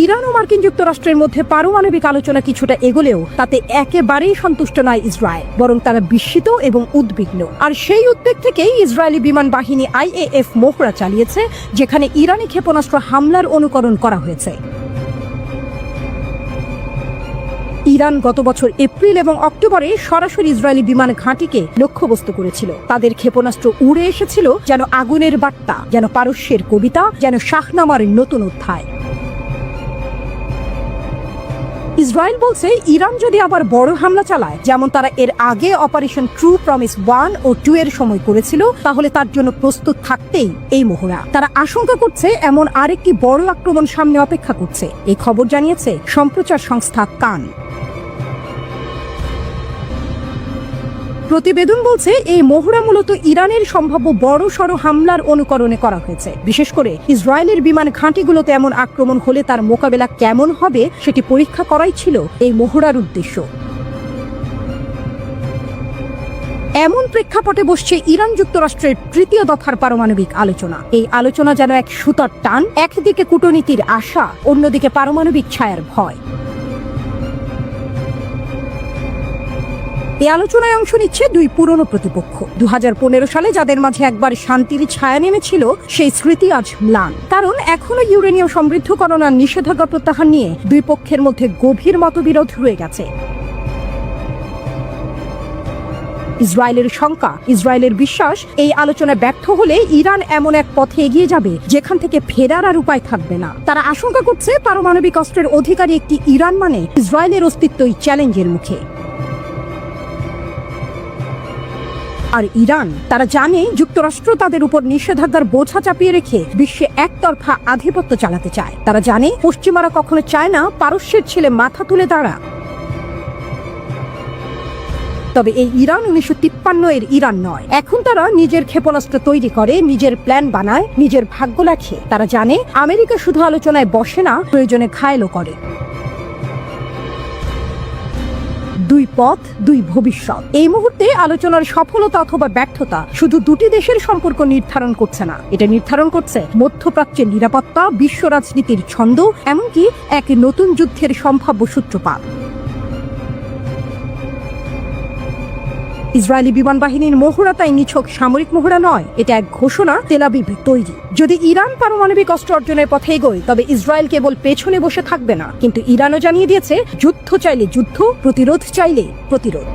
ইরান ও মার্কিন যুক্তরাষ্ট্রের মধ্যে পারমাণবিক আলোচনা কিছুটা এগোলেও তাতে একেবারেই সন্তুষ্ট নয় ইসরায়েল, বরং তারা বিস্মিত এবং উদ্বিগ্ন। আর সেই উদ্বেগ থেকেই ইসরায়েলি বিমান বাহিনী IAF মহড়া চালিয়েছে, যেখানে ইরানি ক্ষেপণাস্ত্র হামলার অনুকরণ করা হয়েছে। ইরান গত বছর এপ্রিল এবং অক্টোবরে সরাসরি ইসরায়েলি বিমান ঘাঁটিকে লক্ষ্যবস্তু করেছিল। তাদের ক্ষেপণাস্ত্র উড়ে এসেছিল যেন আগুনের বার্তা, যেন পারস্যের কবিতা, যেন শাহনামার নতুন অধ্যায়। ইসরায়েল বলছে ইরান যদি আবার বড় হামলা চালায়, যেমন তারা এর আগে অপারেশন ট্রু প্রমিস 1 ও 2 এর সময় করেছিল, তাহলে তার জন্য প্রস্তুত থাকতেই এই মহড়া। তারা আশঙ্কা করছে এমন আরেকটি বড় আক্রমণ সামনে অপেক্ষা করছে। এই খবর জানিয়েছে সম্প্রচার সংস্থা কান। প্রতিবেদন বলছে এই মহড়া মূলত ইরানের সম্ভাব্য বড়সড় হামলার অনুকরণে করা হয়েছে। বিশেষ করে ইসরায়েলের বিমান ঘাঁটিগুলোতে এমন আক্রমণ হলে তার মোকাবেলা কেমন হবে সেটি পরীক্ষা করাই ছিল এই মহড়ার উদ্দেশ্য। এমন প্রেক্ষাপটে বসছে ইরান যুক্তরাষ্ট্রের তৃতীয় দফার পারমাণবিক আলোচনা। এই আলোচনা যেন এক সুতার টান, একদিকে কূটনীতির আশা, অন্যদিকে পারমাণবিক ছায়ার ভয়। এই আলোচনায় অংশ নিচ্ছে দুই পুরনো প্রতিপক্ষ। 2015 সালে যাদের মাঝে একবার শান্তির ছায়া নেমেছিল, সেই স্মৃতি আজ ম্লান। কারণ এখনো ইউরেনিয়াম সমৃদ্ধকরণ আর নিষেধাজ্ঞা প্রত্যাহার নিয়ে দুই পক্ষের মধ্যে গভীর মতবিরোধ রয়ে গেছে। ইসরায়েলের শঙ্কা, ইসরায়েলের বিশ্বাস, এই আলোচনা ব্যর্থ হলে ইরান এমন এক পথে এগিয়ে যাবে যেখান থেকে ফেরার আর উপায় থাকবে না। তারা আশঙ্কা করছে পারমাণবিক অস্ত্রের অধিকারী একটি ইরান মানে ইসরায়েলের অস্তিত্বই চ্যালেঞ্জের মুখে। আর ইরান, তারা জানে যুক্তরাষ্ট্র তাদের উপর নিষেধাজ্ঞার বোঝা চাপিয়ে রেখে বিশ্বে একতরফা আধিপত্য চালাতে চায়। তারা জানে পশ্চিমারা কখনো চায় না পারস্যের ছেলে মাথা তুলে দাঁড়া। তবে এই ইরান 1953 এর ইরান নয়। এখন তারা নিজের ক্ষেপণাস্ত্র তৈরি করে, নিজের প্ল্যান বানায়, নিজের ভাগ্য লেখে। তারা জানে আমেরিকা শুধু আলোচনায় বসে না, প্রয়োজনে ঘায়েলও করে। দুই পথ, দুই ভবিষ্যৎ। এই মুহূর্তে আলোচনার সফলতা অথবা ব্যর্থতা শুধু দুটি দেশের সম্পর্ক নির্ধারণ করছে না, এটা নির্ধারণ করছে মধ্যপ্রাচ্যের নিরাপত্তা, বিশ্ব রাজনীতির ছন্দ, এমনকি এক নতুন যুদ্ধের সম্ভাব্য সূত্রপাত। ইসরায়েলি বিমান বাহিনীর মহড়া তাই নিছক সামরিক মহড়া নয়, এটা এক ঘোষণা তেল আবিব তৈরি। যদি ইরান পারমাণবিক অস্ত্র অর্জনের পথে এগোয়, তবে ইসরায়েল কেবল পেছনে বসে থাকবে না, কিন্তু ইরানও জানিয়ে দিয়েছে যুদ্ধ চাইলে যুদ্ধ, প্রতিরোধ চাইলে প্রতিরোধ।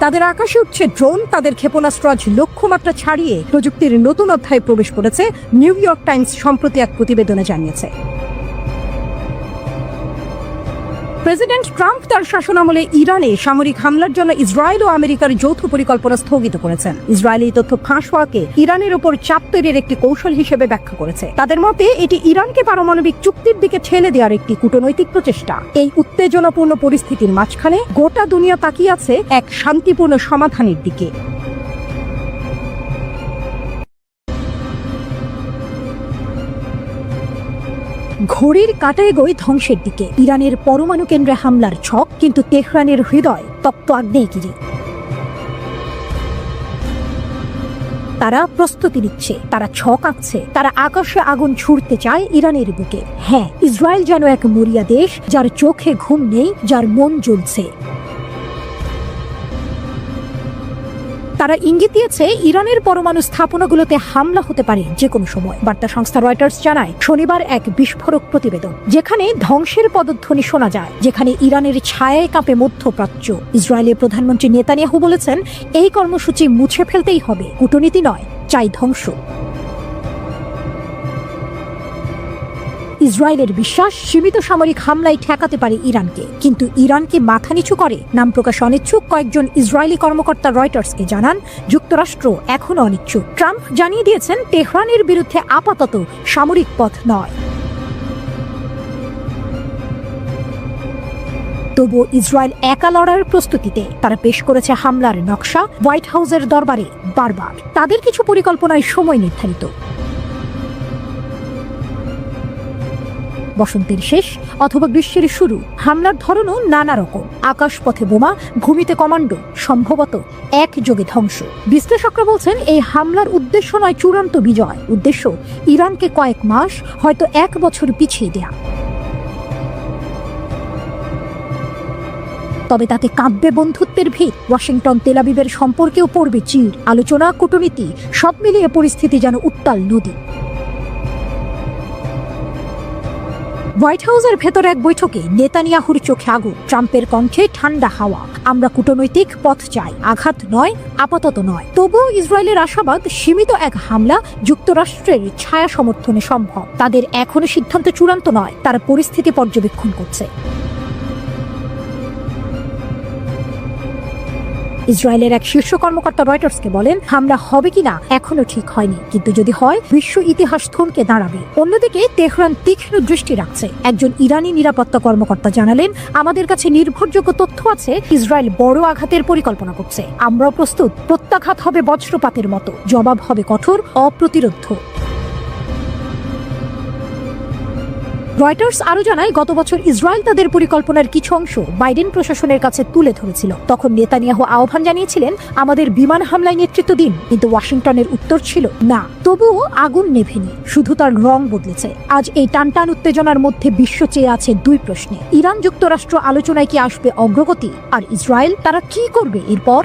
তাদের আকাশে উঠছে ড্রোন, তাদের ক্ষেপণাস্ত্র আজ লক্ষ্যমাত্রা ছাড়িয়ে প্রযুক্তির নতুন অধ্যায়ে প্রবেশ করেছে, নিউ ইয়র্ক টাইমস সম্প্রতি এক প্রতিবেদনে জানিয়েছে। প্রেসিডেন্ট ট্রাম্প তার শাসনামলে ইরানে সামরিক হামলার জন্য ইসরায়েল ও আমেরিকার যৌথ পরিকল্পনা স্থগিত করেছেন। ইসরায়েল এই তথ্য ফাঁস হওয়াকে ইরানের উপর চাপ তৈরির একটি কৌশল হিসেবে ব্যাখ্যা করেছে। তাদের মতে এটি ইরানকে পারমাণবিক চুক্তির দিকে ঠেলে দেওয়ার একটি কূটনৈতিক প্রচেষ্টা। এই উত্তেজনাপূর্ণ পরিস্থিতির মাঝখানে গোটা দুনিয়া তাকিয়ে আছে এক শান্তিপূর্ণ সমাধানের দিকে। ঘড়ির কাঁটা এগোয় ধ্বংসের দিকে। ইরানের পরমাণু কেন্দ্রে হামলার ছক, কিন্তু তেহরানের হৃদয় তপ্ত আগ্নেয়গিরি। তারা প্রস্তুতি নিচ্ছে, তারা ছক আঁকছে, তারা আকাশে আগুন ছুড়তে চায় ইরানের বুকে। হ্যাঁ, ইসরায়েল যেন এক মরিয়া দেশ, যার চোখে ঘুম নেই, যার মন জ্বলছে। তারা ইঙ্গিত দিয়েছে ইরানের পরমাণু স্থাপনাগুলোতে হামলা হতে পারে যে কোনো সময়। বার্তা সংস্থা রয়টার্স জানায় শনিবার এক বিস্ফোরক প্রতিবেদন, যেখানে ধ্বংসের পদধ্বনি শোনা যায়, যেখানে ইরানের ছায়ায় কাঁপে মধ্যপ্রাচ্য। ইসরায়েলের প্রধানমন্ত্রী নেতানিয়াহু বলেছেন, এই কর্মসূচি মুছে ফেলতেই হবে, কূটনীতি নয়, চাই ধ্বংস। ইসরায়েলের বিশ্বাস সীমিত সামরিক হামলায় ঠেকাতে পারে ইরানকে, কিন্তু ইরানকে মাথা নিচু করে নাম প্রকাশ অনিচ্ছুক কয়েকজন ইসরায়েলি কর্মকর্তা রয়টার্সকে জানান যুক্তরাষ্ট্র এখনো অনিচ্ছুক। ট্রাম্প জানিয়ে দিয়েছেন তেহরানের বিরুদ্ধে আপাতত সামরিক পথ নয়। তবুও ইসরায়েল একা লড়ার প্রস্তুতিতে। তারা পেশ করেছে হামলার নকশা হোয়াইট হাউসের দরবারে বারবার। তাদের কিছু পরিকল্পনায় সময় নির্ধারিত। বসন্তের শেষ অথবা গ্রীষ্মের শুরু। হামলার ধরনও নানা রকম। আকাশপথে বোমা, ভূমিতে কমান্ডো, সম্ভবত একযোগে ধ্বংস। বিশ্লেষকরা বলছেন এই হামলার উদ্দেশ্য নয় চূড়ান্ত বিজয়, উদ্দেশ্য ইরানকে কয়েক মাস, হয়তো 1 বছর পিছিয়ে দেয়া। তবে তাতে কাঁপবে বন্ধুত্বের ভিত। ওয়াশিংটন তেল আবিবের সম্পর্কেও পড়বে চির। আলোচনা, কূটনীতি সব মিলিয়ে পরিস্থিতি যেন উত্তাল নদী। হোয়াইট হাউসের ভেতর এক বৈঠকে নেতানিয়াহুর চোখে আগুন, ট্রাম্পের কণ্ঠে ঠান্ডা হাওয়া। আমরা কূটনৈতিক পথ চাই, আঘাত নয়, আপাতত নয়। তবুও ইসরায়েলের আশাবাদ সীমিত এক হামলা যুক্তরাষ্ট্রের ছায়া সমর্থনে সম্ভব। তাদের এখনো সিদ্ধান্ত চূড়ান্ত নয়, তারা পরিস্থিতি পর্যবেক্ষণ করছে। ইসরায়েলের এক শীর্ষ কর্মকর্তা রয়টার্সকে বলেন, হামলা হবে কিনা এখনো ঠিক হয়নি, কিন্তু যদি হয় বিশ্ব ইতিহাস থমকে দাঁড়াবে। অন্যদিকে তেহরান তীক্ষ্ণ দৃষ্টি রাখছে। একজন ইরানি নিরাপত্তা কর্মকর্তা জানালেন, আমাদের কাছে নির্ভরযোগ্য তথ্য আছে ইসরায়েল বড় আঘাতের পরিকল্পনা করছে। আমরাও প্রস্তুত। প্রত্যাঘাত হবে বজ্রপাতের মতো, জবাব হবে কঠোর, অপ্রতিরোধ্য। রয়টার্স আরো জানায়, গত বছর ইসরায়েল তাদের পরিকল্পনার কিছু অংশ বাইডেন প্রশাসনের কাছে তুলে ধরেছিল। তখন নেতানিয়াহু আহ্বান জানিয়েছিলেন, আমাদের বিমান হামলায় নেতৃত্ব দিন, কিন্তু ওয়াশিংটনের উত্তর ছিল না। তবুও আগুন নেভেনি, শুধু তার রং বদলেছে। আজ এই টানটান উত্তেজনার মধ্যে বিশ্ব চেয়ে আছে 2 প্রশ্নে। ইরান যুক্তরাষ্ট্র আলোচনায় কি আসবে অগ্রগতি? আর ইসরায়েল, তারা কি করবে এরপর?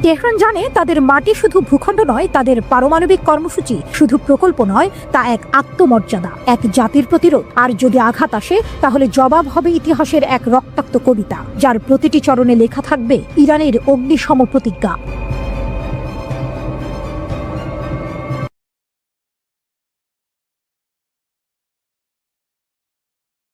তেহরান জানে তাদের মাটি শুধু ভূখণ্ড নয়, তাদের পারমাণবিক কর্মসূচি শুধু প্রকল্প নয়, তা এক আত্মমর্যাদা, এক জাতির প্রতিরোধ। আর যদি আঘাত আসে, তাহলে জবাব হবে ইতিহাসের এক রক্তাক্ত কবিতা, যার প্রতিটি চরণে লেখা থাকবে ইরানের অগ্নিসম প্রতিজ্ঞা।